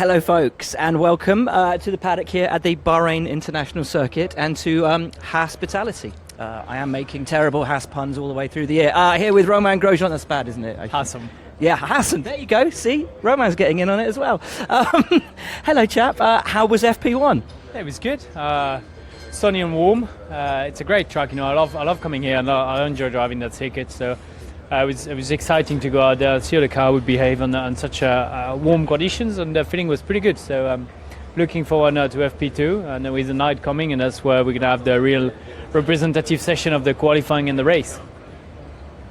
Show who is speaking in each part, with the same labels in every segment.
Speaker 1: Hello, folks, and welcome to the paddock here at the Bahrain International Circuit and to Hospitality. I am making terrible Haas puns all the way through the year. Here with Romain Grosjean. That's bad, isn't it?
Speaker 2: Hassan.
Speaker 1: Yeah, Hassan. There you go. See, Romain's getting in on it as well. Hello, chap. How was FP1?
Speaker 2: It was good. Sunny and warm. It's a great track. I love coming here, and I enjoy driving that circuit. So it was exciting to go out there and see how the car would behave on such warm conditions, and the feeling was pretty good. So looking forward now to FP2, and with the night coming, and that's where we're going to have the real representative session of the qualifying and the race.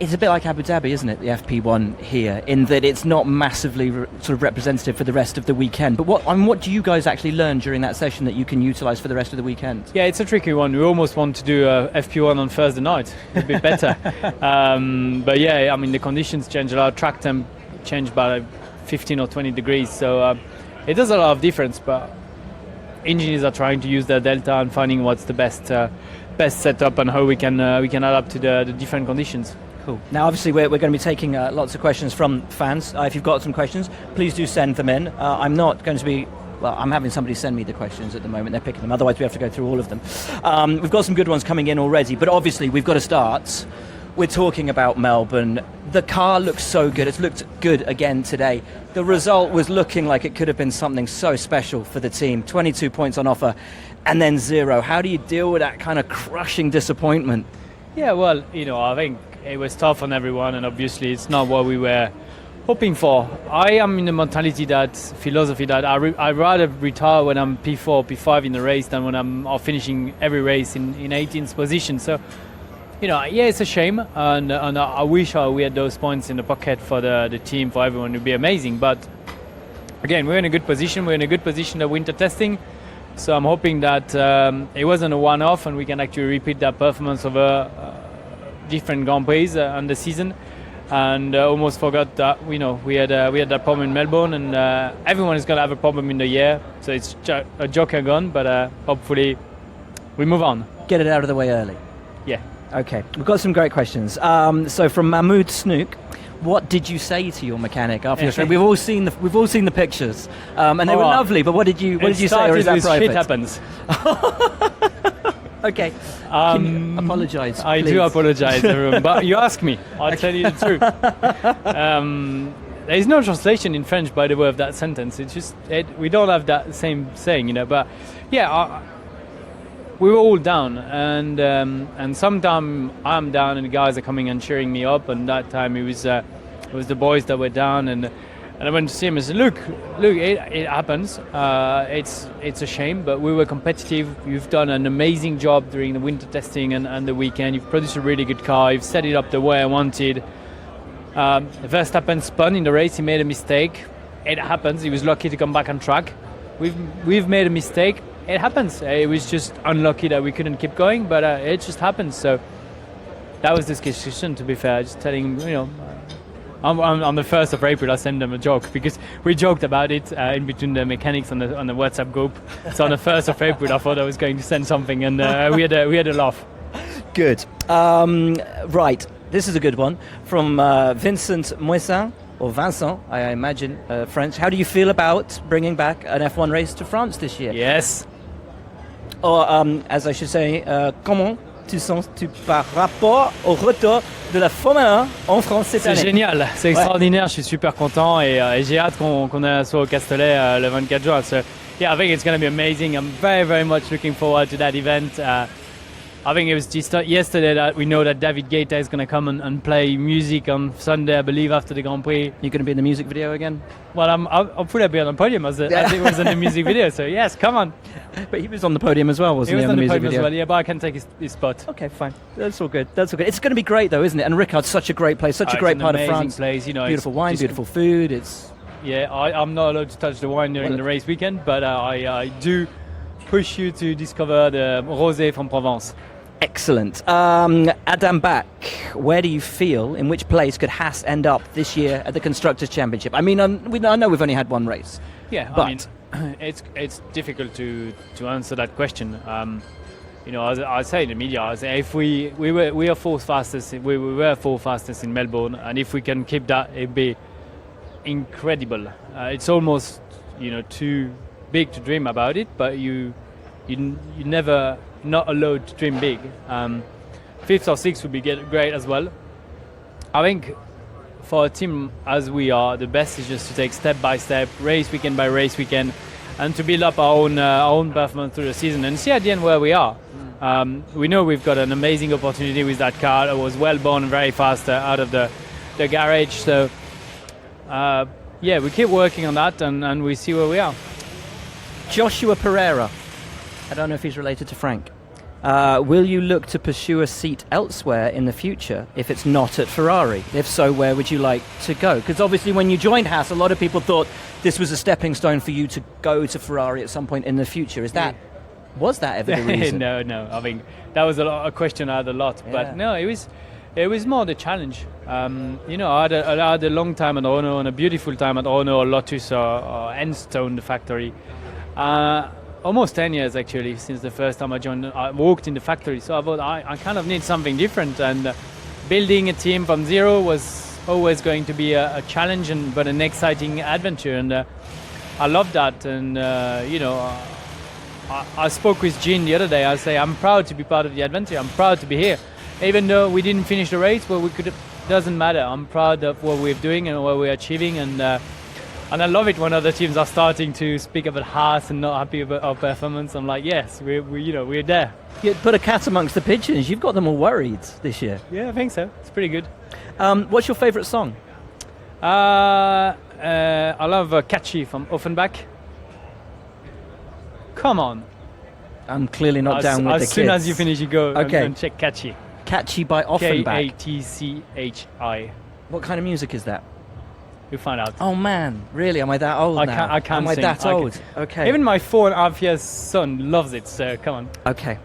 Speaker 1: It's a bit like Abu Dhabi, isn't it, the FP1 here, in that it's not massively sort of representative for the rest of the weekend. But what do you guys actually learn during that session that you can utilise for the rest of the weekend?
Speaker 2: Yeah, it's a tricky one. We almost want to do FP1 on Thursday night. It'd be better. But yeah, I mean, the conditions change a lot. Track temp changed by 15 or 20 degrees. So it does a lot of difference. But engineers are trying to use their delta and finding what's the best setup and how we can adapt to the different conditions.
Speaker 1: Cool. Now, obviously, we're going to be taking lots of questions from fans. If you've got some questions, please do send them in. I'm not going to be... Well, I'm having somebody send me the questions at the moment. They're picking them. Otherwise, we have to go through all of them. We've got some good ones coming in already. But obviously, we've got to start. We're talking about Melbourne. The car looks so good. It's looked good again today. The result was looking like it could have been something so special for the team. 22 points on offer and then 0. How do you deal with that kind of crushing disappointment?
Speaker 2: Yeah, well, I think it was tough on everyone, and obviously it's not what we were hoping for. I am in the philosophy that I'd rather retire when I'm P4, P5 in the race than when I'm finishing every race in 18th position. So, yeah, it's a shame, and I wish we had those points in the pocket for the team, for everyone. It would be amazing. But again, we're in a good position. We're in a good position at winter testing. So I'm hoping that it wasn't a one-off, and we can actually repeat that performance over different Grand Prix on the season. And almost forgot that we had that problem in Melbourne, and everyone is going to have a problem in the year. So it's a joker gone, but hopefully we move on.
Speaker 1: Get it out of the way early.
Speaker 2: Yeah.
Speaker 1: Okay, we've got some great questions. So from Mahmoud Snook, what did you say to your mechanic after your race? We've all seen the pictures, and they were lovely. But what did you say? Or is that private?
Speaker 2: Shit happens.
Speaker 1: Okay. Can you apologise?
Speaker 2: I do apologise, everyone. But you ask me, I'll tell you the truth. There is no translation in French, by the way, of that sentence. It's just we don't have that same saying, But yeah, we were all down, and sometimes I'm down, and the guys are coming and cheering me up. And that time it was the boys that were down, and I went to see him and said, look, it happens. It's a shame, but we were competitive. You've done an amazing job during the winter testing and the weekend. You've produced a really good car. You've set it up the way I wanted. Verstappen spun in the race. He made a mistake. It happens. He was lucky to come back on track. We've made a mistake. It happens. It was just unlucky that we couldn't keep going, but it just happens. So that was the discussion, to be fair. Just telling him, on the 1st of April, I sent them a joke, because we joked about it in between the mechanics on the WhatsApp group. So on the 1st of April, I thought I was going to send something, and we had a laugh.
Speaker 1: Good. Right. This is a good one from Vincent Moissin, or Vincent, I imagine, French. How do you feel about bringing back an F1 race to France this year?
Speaker 2: Yes.
Speaker 1: Or, as I should say, comment tu sens par rapport au retour de la Formule 1 en France cette année?
Speaker 2: C'est génial, c'est extraordinaire, je suis super content, et j'ai hâte qu'on soit au Castellet le 24 juin. So, yeah, I think it's going to be amazing. I'm very, very much looking forward to that event. I think it was just yesterday that we know that David Guetta is going to come and play music on Sunday, I believe, after the Grand Prix.
Speaker 1: You're going to be in the music video again?
Speaker 2: Well, I'll put up on the podium as it was in the music video, so yes, come on.
Speaker 1: But he was on the podium as well, wasn't he?
Speaker 2: He was on the
Speaker 1: music
Speaker 2: podium
Speaker 1: video?
Speaker 2: as well, yeah, but I can take his spot.
Speaker 1: Okay, fine. That's all good. It's going to be great, though, isn't it? And Ricard's such a great place, such a great part of France.
Speaker 2: Place,
Speaker 1: beautiful wine, beautiful food.
Speaker 2: Yeah, I'm not allowed to touch the wine during the race weekend, but I do push you to discover the rosé from Provence.
Speaker 1: Excellent. Adam Bach, where do you feel, in which place could Haas end up this year at the Constructors' Championship? I mean, I know we've only had one race.
Speaker 2: Yeah,
Speaker 1: but
Speaker 2: I mean, it's difficult to answer that question. As I say in the media, I say if we are fourth fastest, we were fourth fastest in Melbourne, and if we can keep that, it'd be incredible. It's almost too big to dream about it, but you never not allowed to dream big. Fifth or sixth would be great as well. I think for a team as we are, the best is just to take step by step, race weekend by race weekend, and to build up our own performance through the season and see at the end where we are. We know we've got an amazing opportunity with that car that was well born very fast out of the garage. So we keep working on that and we see where we are.
Speaker 1: Joshua Pereira. I don't know if he's related to Frank. Will you look to pursue a seat elsewhere in the future if it's not at Ferrari? If so, where would you like to go? Because obviously when you joined Haas, a lot of people thought this was a stepping stone for you to go to Ferrari at some point in the future. Was that ever the reason?
Speaker 2: No. I mean, that was a question I had a lot. Yeah. But no, it was more the challenge. I had a long time at Renault and a beautiful time at Renault, Lotus or Enstone, the factory. Almost 10 years actually since the first time I worked in the factory. So I thought I kind of need something different, and building a team from zero was always going to be a challenge but an exciting adventure, and I love that. And I spoke with Jean the other day. I say I'm proud to be part of the adventure. I'm proud to be here, even though we didn't finish the race. But doesn't matter. I'm proud of what we're doing and what we're achieving, and I love it when other teams are starting to speak about Haas and not happy about our performance. I'm like, yes, we're there.
Speaker 1: You put a cat amongst the pigeons. You've got them all worried this year.
Speaker 2: Yeah, I think so. It's pretty good.
Speaker 1: What's your favourite song?
Speaker 2: I love Catchy from Offenbach. Come on.
Speaker 1: I'm clearly not down with the kids.
Speaker 2: As soon as you finish, you go
Speaker 1: okay.
Speaker 2: and check Catchy.
Speaker 1: Catchy by Offenbach.
Speaker 2: Katchi.
Speaker 1: What kind of music is that?
Speaker 2: You'll find out.
Speaker 1: Oh man, really? Am I that old now?
Speaker 2: I can't
Speaker 1: Am I
Speaker 2: sing.
Speaker 1: that old? Okay.
Speaker 2: Even my 4.5-year son loves it, so come on.
Speaker 1: Okay.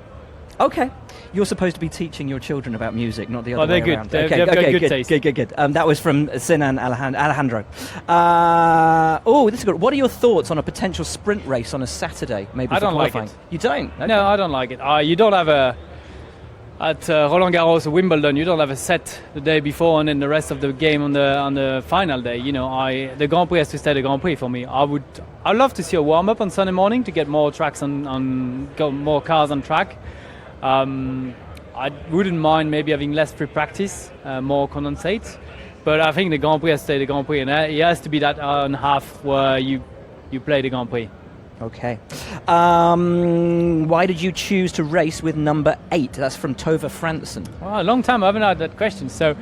Speaker 1: You're supposed to be teaching your children about music, not the other way around.
Speaker 2: They've got good taste.
Speaker 1: Good. That was from Sinan Alejandro. This is good. What are your thoughts on a potential sprint race on a Saturday? Maybe
Speaker 2: I
Speaker 1: for
Speaker 2: don't
Speaker 1: qualifying?
Speaker 2: like it.
Speaker 1: You don't? Okay.
Speaker 2: No, I don't like it. You don't have at Roland Garros or Wimbledon, you don't have a set the day before and then the rest of the game on the final day. The Grand Prix has to stay the Grand Prix for me. I'd love to see a warm up on Sunday morning to get more tracks more cars on track. I wouldn't mind maybe having less pre-practice, more condensate, but I think the Grand Prix has to stay the Grand Prix, and it has to be that hour and a half where you play the Grand Prix.
Speaker 1: Okay. Why did you choose to race with number 8? That's from Tova Franson.
Speaker 2: Well, a long time I haven't had that question. So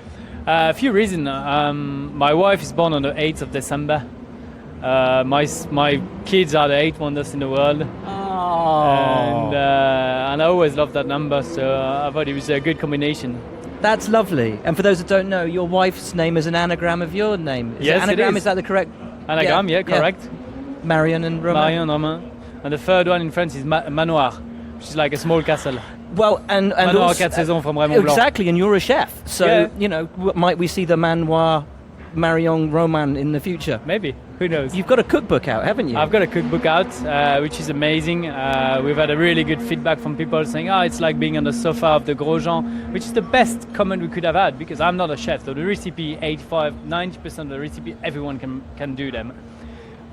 Speaker 2: a few reasons. My wife is born on the 8th of December. My kids are the 8 wonders in the world.
Speaker 1: Oh.
Speaker 2: And I always loved that number, so I thought it was a good combination.
Speaker 1: That's lovely. And for those that don't know, your wife's name is an anagram of your name.
Speaker 2: Yes,
Speaker 1: anagram,
Speaker 2: it is.
Speaker 1: Is that the correct?
Speaker 2: Anagram, yeah correct.
Speaker 1: Yeah. Marion and Romain.
Speaker 2: And the third one in France is Manoir, which is like a small castle.
Speaker 1: Well, and
Speaker 2: Manoir
Speaker 1: also,
Speaker 2: 4 saisons from Raymond Blanc.
Speaker 1: Exactly, and you're a chef. So,
Speaker 2: yeah.
Speaker 1: Might we see the Manoir Marion Roman in the future?
Speaker 2: Maybe. Who knows?
Speaker 1: You've got a cookbook out, haven't you?
Speaker 2: I've got a cookbook out, which is amazing. We've had a really good feedback from people saying, it's like being on the sofa of the Grosjean, which is the best comment we could have had, because I'm not a chef. So the recipe, 90% of the recipe, everyone can do them.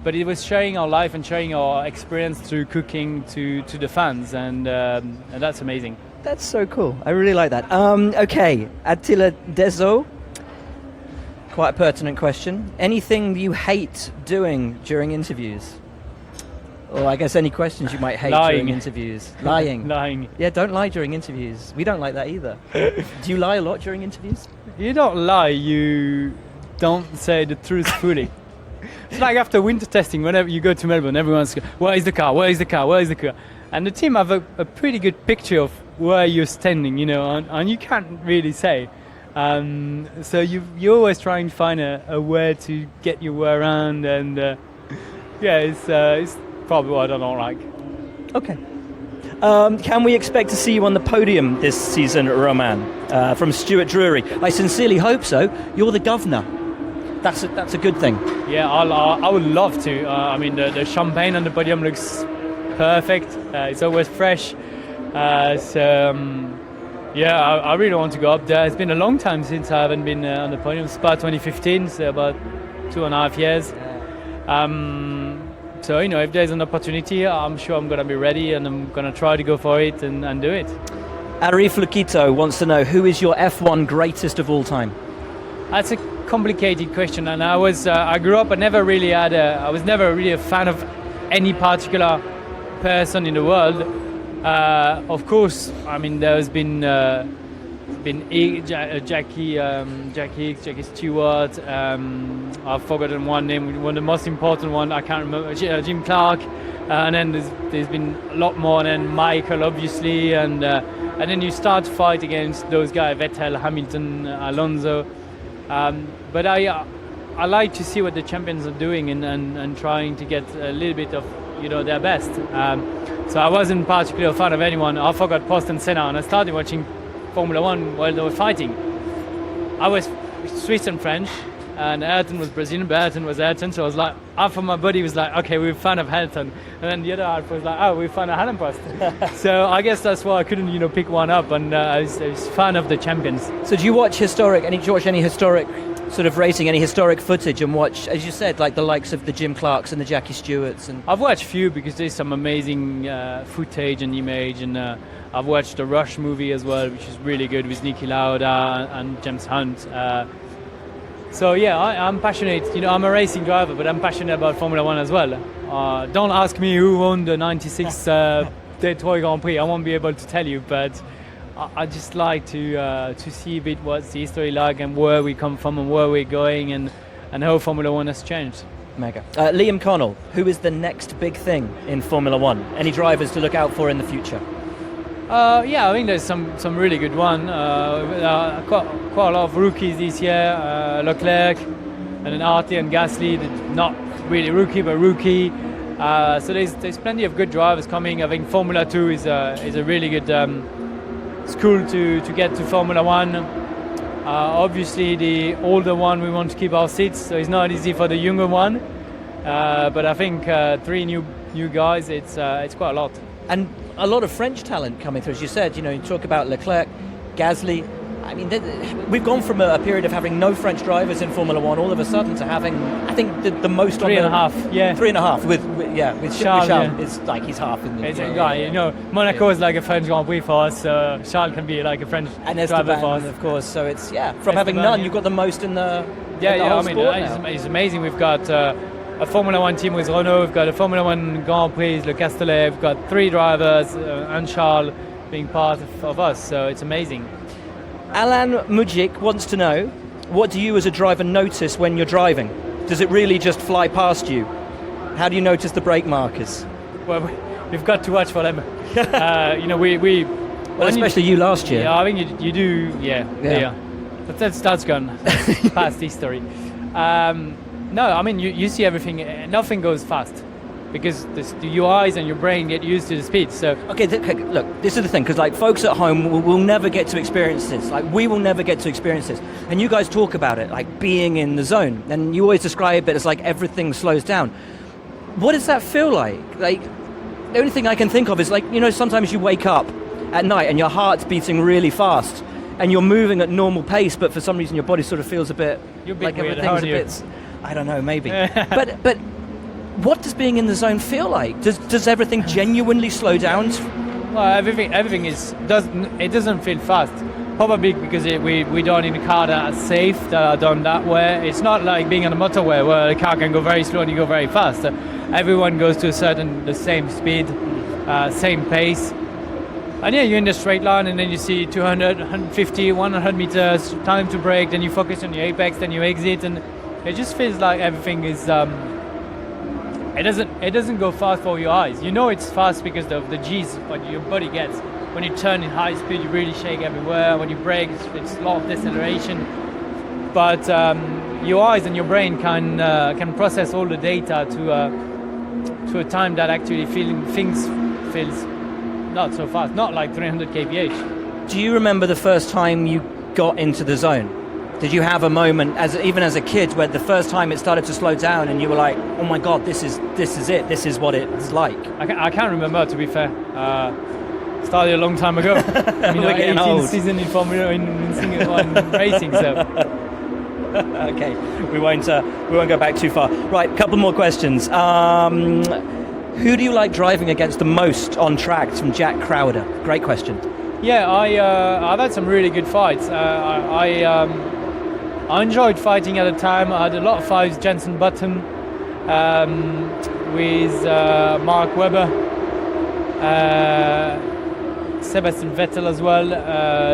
Speaker 2: But it was sharing our life and sharing our experience through cooking to the fans, and that's amazing.
Speaker 1: That's so cool. I really like that. Okay, Attila Dezo. Quite a pertinent question. Anything you hate doing during interviews? Or I guess any questions you might hate during interviews? Lying.
Speaker 2: Lying.
Speaker 1: Yeah, don't lie during interviews. We don't like that either. Do you lie a lot during interviews?
Speaker 2: You don't lie, you don't say the truth fully. It's like after winter testing, whenever you go to Melbourne, everyone's going, where is the car? And the team have a pretty good picture of where you're standing, and you can't really say. So you always try and find a way to get your way around, and it's probably what I don't like.
Speaker 1: Okay. Can we expect to see you on the podium this season, Romain? From Stuart Drury. I sincerely hope so. You're the governor. That's a good thing. Yeah,
Speaker 2: I would love to. The champagne on the podium looks perfect. It's always fresh. I really want to go up there. It's been a long time since I haven't been on the podium. Spa 2015, so about 2.5 years. So, if there's an opportunity, I'm sure I'm going to be ready and I'm going to try to go for it and do it.
Speaker 1: Arif Lukito wants to know, who is your F1 greatest of all time?
Speaker 2: That's a complicated question, and I grew up. I was never really a fan of any particular person in the world. Of course, I mean there's been Jackie Stewart. I've forgotten one name. One of the most important one I can't remember. Jim Clark, and then there's been a lot more. And then Michael, obviously, and then you start to fight against those guys: Vettel, Hamilton, Alonso. But I like to see what the champions are doing and trying to get a little bit of their best. So I wasn't particularly a fan of anyone. I forgot Prost and Senna, and I started watching Formula One while they were fighting. I was Swiss and French, and Ayrton was Brazilian, but Ayrton was Ayrton. So I was like, half of my body was like, okay, we're a fan of Hamilton, and then the other half was like, oh, we're a fan of Alain Prost. So I guess that's why I couldn't pick one up, and I was a fan of the champions.
Speaker 1: So do you watch any historic sort of racing, any historic footage, and watch, as you said, like the likes of the Jim Clarks and the Jackie Stewarts? And
Speaker 2: I've watched a few because there's some amazing footage and image, and I've watched the Rush movie as well, which is really good with Niki Lauda and James Hunt. So yeah, I'm passionate. I'm a racing driver, but I'm passionate about Formula One as well. Don't ask me who won the '96 Detroit Grand Prix. I won't be able to tell you, but I just like to see a bit what's the history like and where we come from and where we're going and how Formula One has changed.
Speaker 1: Mega. Liam Connell, who is the next big thing in Formula One? Any drivers to look out for in the future?
Speaker 2: Yeah, I think there's some really good one. Quite a lot of rookies this year. Leclerc, and then Artie and Gasly, not really rookie, but rookie. So there's plenty of good drivers coming. I think Formula 2 is a really good school to get to Formula One. Obviously, the older one, we want to keep our seats, so it's not easy for the younger one. But I think 3 new guys, it's quite a lot.
Speaker 1: And a lot of French talent coming through, as you said. You talk about Leclerc, Gasly. I mean, we've gone from a period of having no French drivers in Formula One all of a sudden to having, I think, the most.
Speaker 2: 3.5, yeah.
Speaker 1: 3.5 with Charles.
Speaker 2: Yeah.
Speaker 1: It's like he's half in the.
Speaker 2: It's a guy, Monaco is like a French Grand Prix for us. Charles can be like a French driver for us,
Speaker 1: of course. So it's from having none, you've got the most in the.
Speaker 2: I mean, it's amazing. We've got a Formula One team with Renault. We've got a Formula One Grand Prix, Le Castellet. We've got 3 drivers, and Charles being part of us. So it's amazing.
Speaker 1: Alan Mujik wants to know, what do you as a driver notice when you're driving? Does it really just fly past you? How do you notice the brake markers?
Speaker 2: Well, we've got to watch for them.
Speaker 1: Well, especially you last year.
Speaker 2: Yeah, I think you do. Yeah. But that's gone past history. No, I mean you see everything. Nothing goes fast because your eyes and your brain get used to the speed. So
Speaker 1: okay, look, this is the thing, because like folks at home will never get to experience this. Like we will never get to experience this. And you guys talk about it like being in the zone, and you always describe it as like everything slows down. What does that feel like? Like the only thing I can think of is like sometimes you wake up at night and your heart's beating really fast, and you're moving at normal pace, but for some reason your body sort of feels a bit like
Speaker 2: weird,
Speaker 1: everything's a bit. I don't know, maybe. but what does being in the zone feel like? Does everything genuinely slow down?
Speaker 2: Well, everything doesn't feel fast. Probably because we don't in a car that are safe, that are done that way. It's not like being on a motorway where the car can go very slow and you go very fast. Everyone goes to the same speed, same pace. And yeah, you're in the straight line, and then you see 200, 150, 100 meters, time to brake, then you focus on your apex, then you exit, and it just feels like everything is. It doesn't go fast for your eyes. It's fast because of the G's what your body gets. When you turn in high speed, you really shake everywhere. When you brake, it's a lot of deceleration. But your eyes and your brain can process all the data to a time that actually things feels not so fast, not like 300 kph.
Speaker 1: Do you remember the first time you got into the zone? Did you have a moment, even as a kid, where the first time it started to slow down and you were like, "Oh my God, this is it. This is what it's like"?
Speaker 2: I can't remember, to be fair. Started a long time ago.
Speaker 1: We're getting
Speaker 2: 18th
Speaker 1: old.
Speaker 2: Season in Formula in racing. So
Speaker 1: Okay, we won't go back too far. Right, a couple more questions. Who do you like driving against the most on tracks? From Jack Crowder. Great question.
Speaker 2: Yeah, I've had some really good fights. I enjoyed fighting at the time. I had a lot of fights with Jenson Button, with Mark Webber, Sebastian Vettel as well,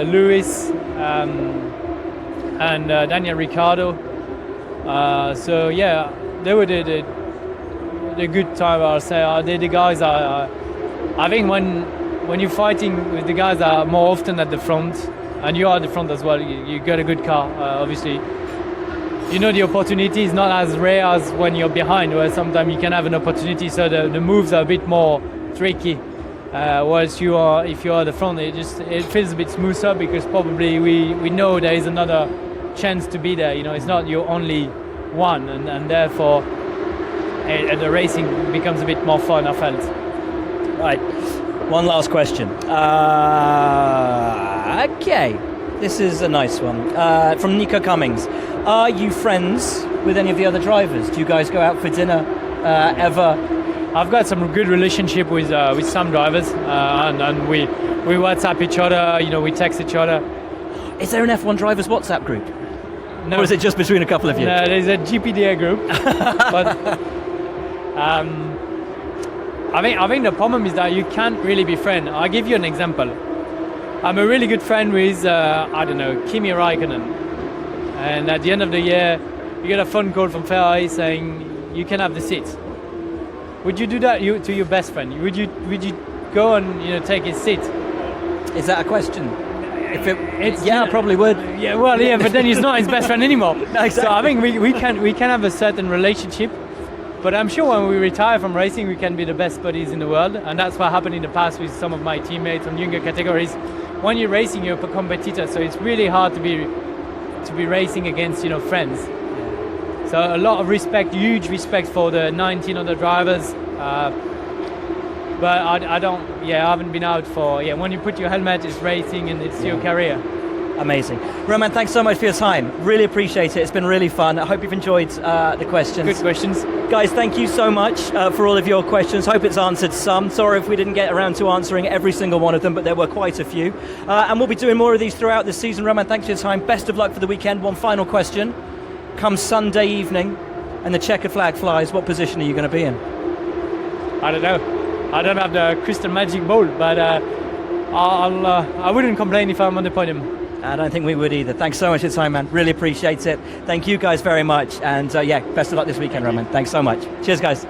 Speaker 2: Lewis, and Daniel Ricciardo. So yeah, they were the good time. I'll say they're the guys. I think when you're fighting with the guys that are more often at the front, and you are at the front as well, you get a good car. Obviously, you know the opportunity is not as rare as when you're behind, where sometimes you can have an opportunity. So the moves are a bit more tricky. Whereas if you are at the front, it feels a bit smoother because probably we know there is another chance to be there. You know, it's not your only one, and therefore the racing becomes a bit more fun, I felt.
Speaker 1: Right, one last question. Okay, this is a nice one. From Nico Cummings. Are you friends with any of the other drivers? Do you guys go out for dinner ever?
Speaker 2: I've got some good relationship with some drivers, and we WhatsApp each other. You know, we text each other.
Speaker 1: Is there an F1 drivers WhatsApp group?
Speaker 2: No.
Speaker 1: Or is it just between a couple of you?
Speaker 2: No, there's a GPDA group. But I think the problem is that you can't really be friends. I'll give you an example. I'm a really good friend with Kimi Räikkönen, and at the end of the year, you get a phone call from Ferrari saying you can have the seat. Would you do that to your best friend? Would you go and take his seat?
Speaker 1: Is that a question? I probably would.
Speaker 2: Yeah, well, yeah, but then he's not his best friend anymore.
Speaker 1: No, exactly.
Speaker 2: So I think we can have a certain relationship, but I'm sure when we retire from racing, we can be the best buddies in the world, and that's what happened in the past with some of my teammates on younger categories. When you're racing, you're a competitor, so it's really hard to be racing against friends. So a lot of respect, huge respect for the 19 other drivers. But I haven't been out for, when you put your helmet, it's racing and it's your career.
Speaker 1: Amazing. Romain, thanks so much for your time. Really appreciate it. It's been really fun. I hope you've enjoyed the questions.
Speaker 2: Good questions.
Speaker 1: Guys, thank you so much for all of your questions. Hope it's answered some. Sorry if we didn't get around to answering every single one of them, but there were quite a few. And we'll be doing more of these throughout this season. Romain, thanks for your time. Best of luck for the weekend. One final question. Come Sunday evening and the checkered flag flies, what position are you going to be in?
Speaker 2: I don't know. I don't have the crystal magic ball, but I wouldn't complain if I'm on the podium.
Speaker 1: I don't think we would either. Thanks so much for your time, man. Really appreciate it. Thank you guys very much. And best of luck this weekend, Romain. Thanks so much. Cheers, guys.